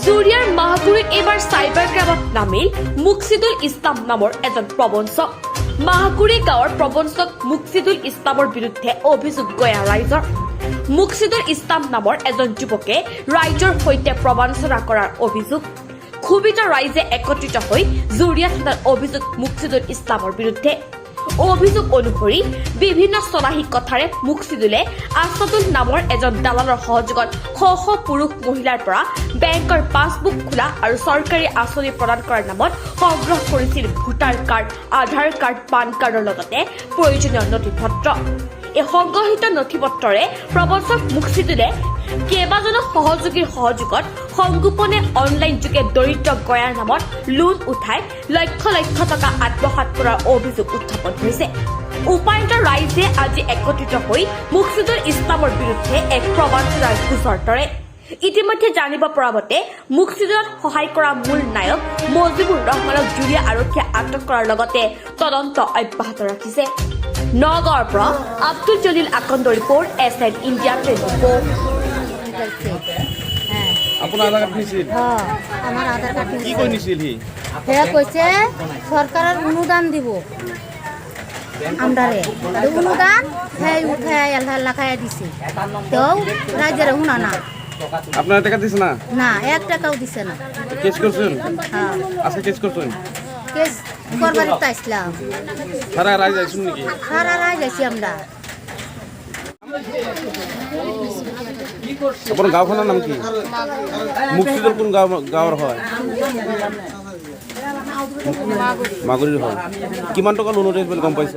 জুৰিয়াৰ মাহগুৰিত এইবাৰ চাইবাৰ ক্ৰাইমত নামিল মুকছিদুল ইছলাম নামৰ এজন প্ৰবঞ্চক। মাহগুৰি গাঁৱৰ প্ৰবঞ্চক মুকছিদুল ইছলামৰ বিৰুদ্ধে অভিযোগ গঞা ৰাইজৰ। মুকছিদুল ইছলাম নামৰ এজন যুৱকে ৰাইজৰ সৈতে প্ৰবঞ্চনা কৰাৰ অভিযোগ। ক্ষোভিত ৰাইজে একত্ৰিত হৈ জুৰিয়া থানাত অভিযোগ মুকছিদুল ইছলামৰ বিৰুদ্ধে। অভিযোগ অনুসৰি বিভিন্ন চলাহী কথাৰে মুকছিদুলে আছাদুল নামৰ এজন দালালৰ সহযোগত শ শ পুৰুষ মহিলাৰ পৰা বেংকৰ পাছবুক খোলা আৰু চৰকাৰী আঁচনি প্ৰদান কৰাৰ নামত সংগ্ৰহ কৰিছিল ভোটাৰ কাৰ্ড, আধাৰ কাৰ্ড, পান কাৰ্ডৰ লগতে প্ৰয়োজনীয় নথিপত্ৰ। এই সংগ্ৰহিত নথিপত্ৰৰে প্ৰবঞ্চক মুকছিদুলে কেইবাজনো সহযোগীৰ সহযোগত সংগোপনে অনলাইন যোগে দৰিদ্ৰ গঞাৰ নামত লোন উঠাই লক্ষ লক্ষ টকা আত্মসাৎ কৰাৰ অভিযোগ উত্থাপন হৈছে। উপায়ুক্ত ৰাইজে আজি একত্ৰিত হৈ মুকছিদুল ইছলামৰ বিৰুদ্ধে এক প্ৰবঞ্চনাৰ গোচৰ তৰে। ইতিমধ্যে জানিব পৰা মতে মুকছিদুলক সহায় কৰা মূল নায়ক মজিবুৰ ৰহমানক জুৰিয়া আৰক্ষীয়ে আটক কৰাৰ লগতে তদন্ত অব্যাহত ৰাখিছে। নগাঁৱৰ পৰা আব্দুল জলিল আকন্দৰ ৰিপৰ্ট SN ইণ্ডিয়া 24। আপোনাৰ আধাৰ কাৰ্ড নিছিল? আমার আধার কার্ড কি কৈ নিছিল সি? সেয়া কৈছে সরকারের অনুদান দিব আমরারে অনুদান সেই উঠাই এলাকায় দিছে তেও রাজ্যের শুনা না আপনার টাকা দিছে না? না 1 টাকাও দিছে না। কেস করছেন? হ্যাঁ আজকে কেস করছেন? কেস করবার চাইছিলাম। সারা রাইজ আইসুন নাকি? সারা রায় যাইছি আমরা। আপনার গাঁওখনৰ নাম কি? মুকছিদুল কোন গাঁৱৰ হয়? মাগুৰীৰ হয়। কিমান টকা লোন উঠাইছিল বুলি গম পাইছে?